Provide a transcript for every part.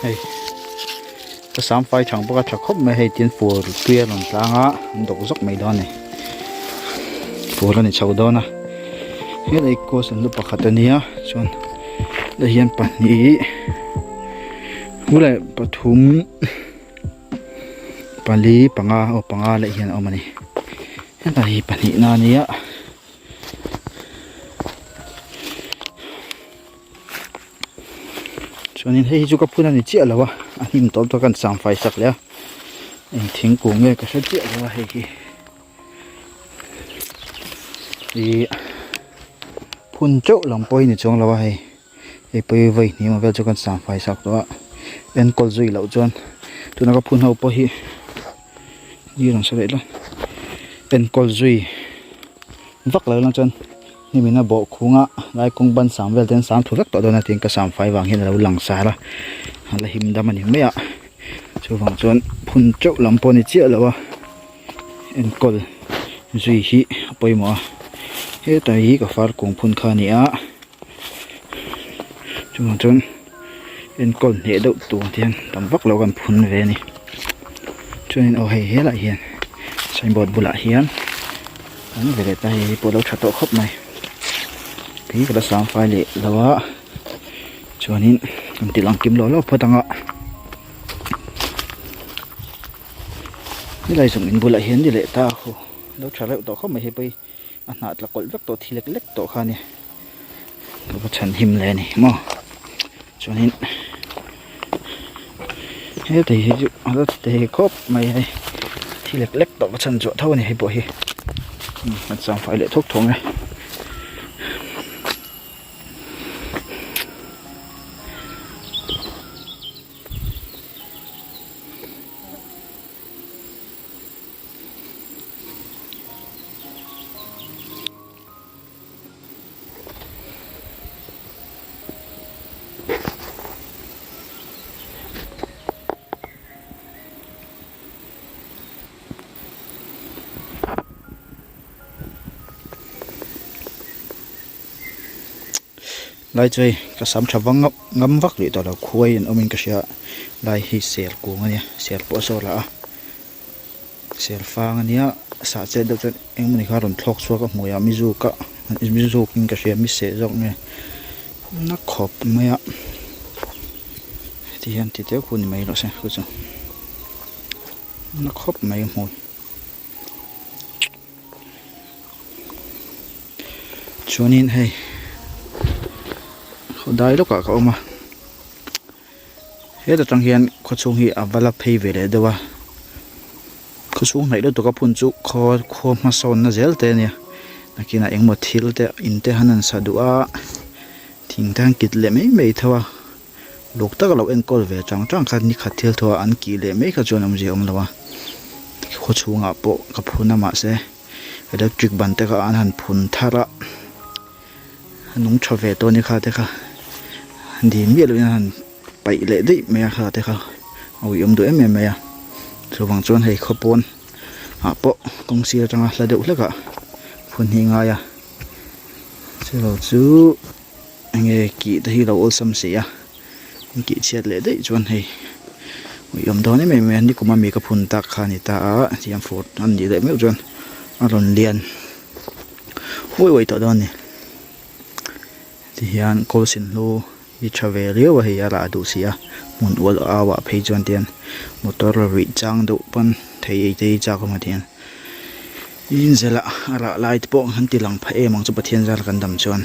hey cái sám phai chẳng bao giờ khóc mấy hay tiền phù tuyệt lắm ta ngã đục dốc mấy đó này phù là này chầu đó nè cái này cô sẽ lúc bắt đầu nia chọn để hiện bản nhị cú lại bắt thum bản lý bằng a lại hiện ông này hiện tại bản nhị na nia cho nên hay chú cấp phun này chia là wa anh em tóm cho cần sắm phải sạchแล้วทิ้งกุ้งเนี่ยก็ใช้chia là wa hay ki thì phun chỗ lòng poi này trong là wa hay thì poi vậy nhưng mà về cho cần sắm phải sạch đó bên cột dây lậu chôn tụi nó có phun hậu poi đi làm sao đấy đó bên cột dây vắt lại lắm chônนี่มีน่ะบอกคุ้งอ่ะไล่กุ้งบันสามเวลเต็นสามถูกรักต่อโดนทีก็สามไฟวางเห็นเราหลังสายละอะไรหิมดำมันยังไม่อ่ะช่วงฝั่งจวนพุ่นเจ้าลำปอนี่เจี๊ยแล้ววะเอ็นกอลจุยฮีไปหมอเฮ้แต่ฮีกับฟาร์กุ้งพุ่นขานี่อ่ะช่วงฝั่งจวนเอ็นกอลเหดตัวเทียนตำวักเรากันพุ่นเวนี่ช่วงนี้เอาให้เฮละเฮียนใช้บอดบุละเฮียนอันนี้เวลาตายปวดเราชัดโตครบไหมพี่ก็จะสามไฟเลยแล้วว่าช่วงนี้ผมติดหลังกิมโลแล้วพอตั้งอ่ะนี่ไรส่งอินบุหรี่เห็นดิเลยตาโหแล้วชาแล้วต่อเข้าไม่ให้ไปอันหนาตะกดเล็กตัวทีเล็กๆตัวข้านี่ก็ฉันหิมเลยนี่มั้งช่วงนี้เฮ้ยแต่อยู่แล้วแต่ครบไม่ให้ทีเล็กๆตัวก็ฉันจวดเท่านี้ให้บ่อยมันสามไฟเลยทุกทงเลยไล่ใจก็สามชาววังงำวักหรือตัวเราคุยอันนี้ก็เสียไล่ให้เสียกูเงี้ยเสียปวดโซ่ละเสียฟางอันนี้สาเจเดี๋ยวจะเองมันนี่ข้าหล่นทอกชัวกับหมูยามิซูกะมิซูกินก็เสียมิเสจงเนี่ยนักขอบไม่อะที่เห็นที่เดียวคุณไม่หรอกใช่คุณจังนักขอบไม่หมดช่วงนี้ให้ได้ลูกก็เขามาเฮ้ยแต่จังเฮียนเขาช่วงที่อับลับเพย์เวเลยเดี๋ยวว่าเขาช่วงไหนแล้วตัวกับพุ่นจุคอมาสอนน่ะเจลเตเนี่ยนักกินเองหมดทิลเตอินเตหันนันสะดวกทิ้งทางกิดเล่ไม่เท่าลูกตะก็เราเอ็นกอลเวจังคันนี่ขัดเที่ยวทัวอันกี่เล่ไม่ขจรนำเจียมแล้วว่าเขาช่วงอ่ะโปกับพุ่นน่ะมาเสเดี๋ยวจุกบันเตก็อันหันพุ่นทาระนุ่งชอบเวตัวนี้ค่ะเตค่ะดีมีอะไรนั่นไปเลยดิไม่อยากค่ะเตค่ะเอายมด้วยไม่อยากส่วนฝั่งจวนให้ขบวนปะกองเสียจังละเดี๋ยวแล้วก็พุ่นหิงายเสียเราจูเงี้ยกี่ที่เราอุลสัมเสียกี่เชียดเลยดิจวนให้ยมตัวนี้ไม่นี่ก็มามีกระพุ่นตักขานี่ตาที่ยามฝนอันนี้เลยไม่จวนอารมณ์เลียนโว้ยตัวดอนนี่ที่ยันโคสินโลยิชเวเรียวให้ยาลาดูเสียมุนวัวอาวะเพจวนเตียนมอเตอร์ริจังดูปันเทียจากมาเทียนยินเสละอะไรไล่ปองหันติหลังพระมังจะประเทียนจากันดำจวน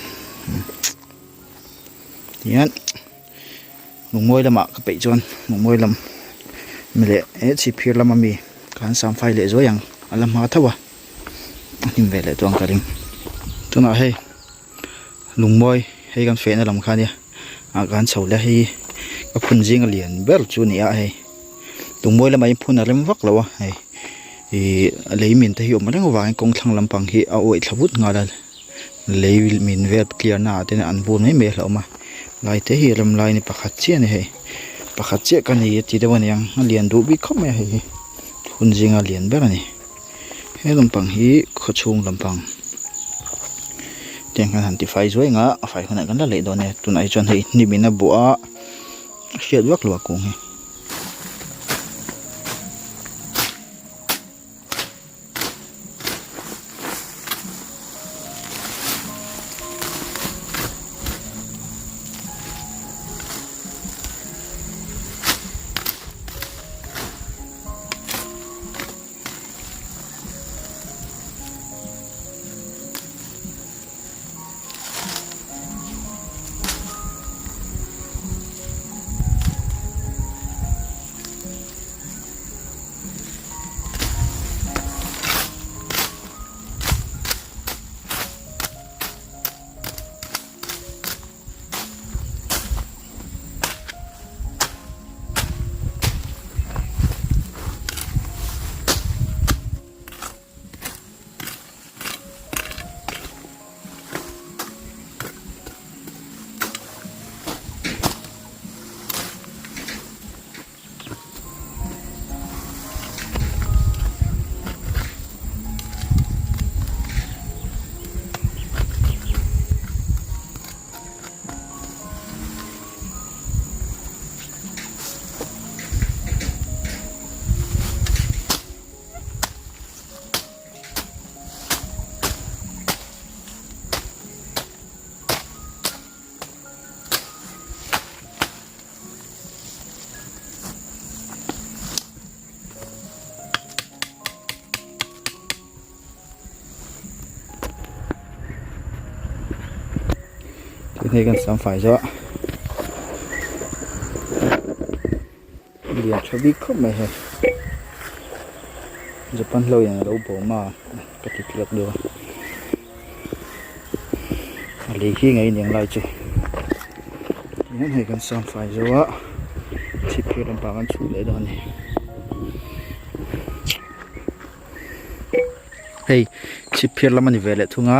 ที่ยันหนุ่มมวยละมะก็ไปจวนหนุ่มมวยลำไม่เละสิพิรละมันมีการสามไฟเละจ้วยยังอะไรมาเท่าวะนี่เวลาตัวกระดิ่งตัวน่ะให้หนุ่มมวยให้กันเฟนลำคาเนี่ยอาการเฉาแล้วให้ก็พุ่นจิงเหรียญเบลจูนี่ให้หนุ่มมวยแล้วไม่พุ่นอะไรมักแล้ววะให้เลยมินที่อยู่มาตั้งวางกองทางลำพังที่เอาไว้ทวุฒิงาดเลยมินเวทเคลียร์หน้าแต่อันบุญไม่เมล์ออกมาลายที่ลำลายนี่ปะขัดเชี่ยนี่ให้ปะขัดเชี่ยกันนี่ที่เดี๋ยววันยังเหรียญดูบิเข้ามาให้พุ่นจิงเหรียญเบลนี่ให้ลำพังที่ขดชุงลำพังเตียงกันหันที่ไฟสวยงะไฟคนไหนกันละเลยโดนเนี่ยตัวไหนจนให้นี่มีน่าบัว เสียดวักหลวกกงให้นี่กัน3ฝ่ายจ้ะเดี๋ยวชอบบิ๊กเข้ามาให้จะปั้นเราอย่างเราผมมากระติกเลือกดูอะไรขี้ไงเนี่ยไรจุนี่ให้กัน3ฝ่ายจ้ะที่เพื่อนปากันสู้เลยตอนนี้เฮ้ยชิปเพื่อนละมันนี่เวลทุ่งอ่ะ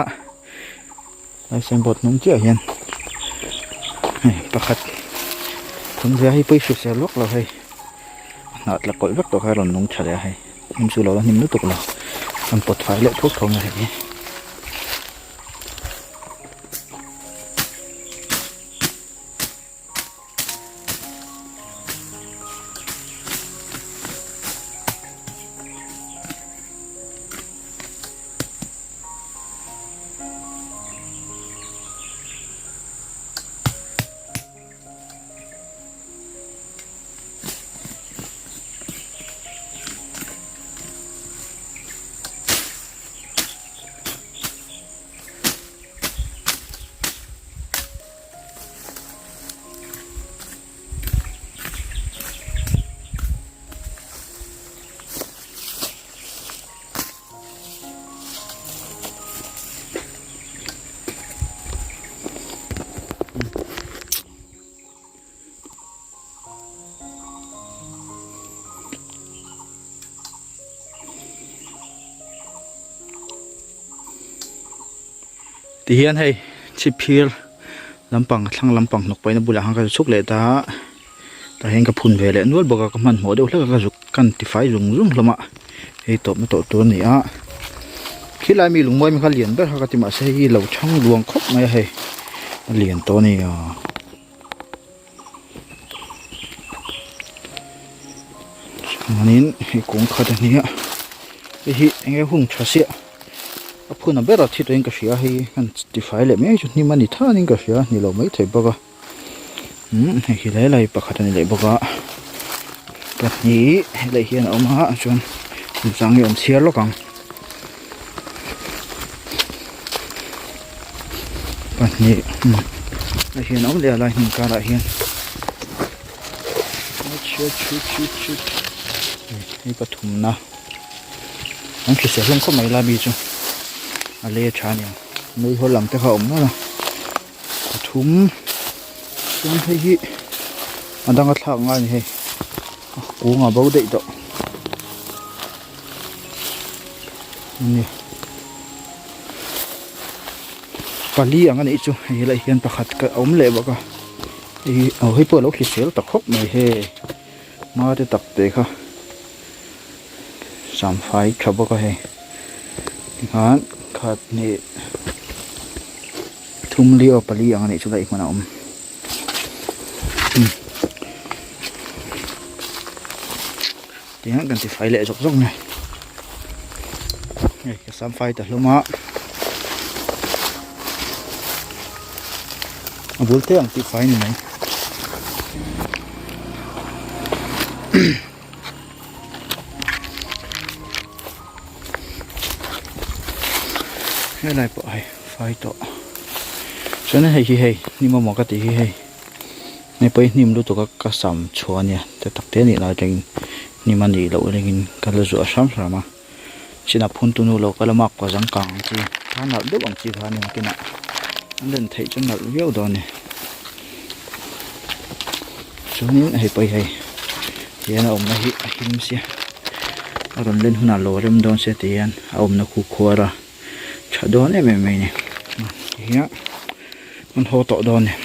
ไอ้เสียงบทนุ่งเจ้าเห็นประคัดคนเสียให้ไปสุดเสียลวกเราให้หนาดละก่อยลวกตัวให้เรานุ่งเฉลี่ยให้นิ่มสู้เรานิ่มนึกตกเรามันปลดไฟเละทุกทงอะไรนี้ที่เฮียนให้ชิพิลลำปังทั้งลำปังนกไปนบุหรี่หางกระสุกเลยแต่เห็นกับพุ่นเวลนวลบอกกับมันหัวเดียวแล้วกระสุกกันที่ไฟรุ่งละมะให้ตบไม่ตบตัวนี้คิดอะไรมีหลุมมวยมีข้าเหรียญด้วยเขาก็จะมาใช้เหล่าช่างดวงครบไม่ให้เหรียญตัวนี้อันนี้ให้กุ้งขัดอันนี้ไอ้ที่ไอ้หุ่งชาเสียพูดน่ะเบรที่ตัวเองก็เสียให้กันที่ไฟเลยไม่จุดนี้มันนี่ท่านี่ก็เสียนี่เราไม่ถ่ายบ้าให้ขี้ไหลประคัดนี่เลยบ้าแบบนี้เลยเห็นออกมาจนจังยอมเสียแล้วกันแบบนี้เลยเห็นออกเลยอะไรหนึ่งการเห็นชุดนี่ปฐุมนะนั่นคือเสียงเข้ามาลาบีจูอะไรชาเนี่ยไม่หัวหลังแต่เขาอมนั่นนะปฐุมยังให้ฮีอันดังกระทางงานนี่กูงาเบาเด็ดต่อนี่ปาลีอย่างนี้จูไอ้ไรเห็นประคัดก็อมเละบ้าก็เอาให้เปิดแล้วขีดเสียตะครบไม่เฮมาได้ตักเตะเขา3 ไฟขับบ้าก็เฮงานขัดนี่ทุ่มเลี้ยวปาลีอย่างนี้จุดไหนมันเอา tiếng cần thì phải lệ dọc dọc này cái xăm phai tật luôn á bún thế thì phải này cái này bỏ phai to cho nên hay nhưng mà một cái tí hay này bây niệm lúc tụi các sắm chua nha để tập thế này là trên niệm anh đi lâu lên cái là rửa sắm rồi mà chỉ là phun tu lâu cái là mặc quả răng càng chi thà nào đứt bằng chi thà này cái nào anh lên thấy cho nào yếu đó này cho nên hay bây hay thì anh ông này hiếm xia rồi lên hôm nào lồ em đón xe thì anh ông nó khu ra chả đó này mày này thì á con hô tọ đó này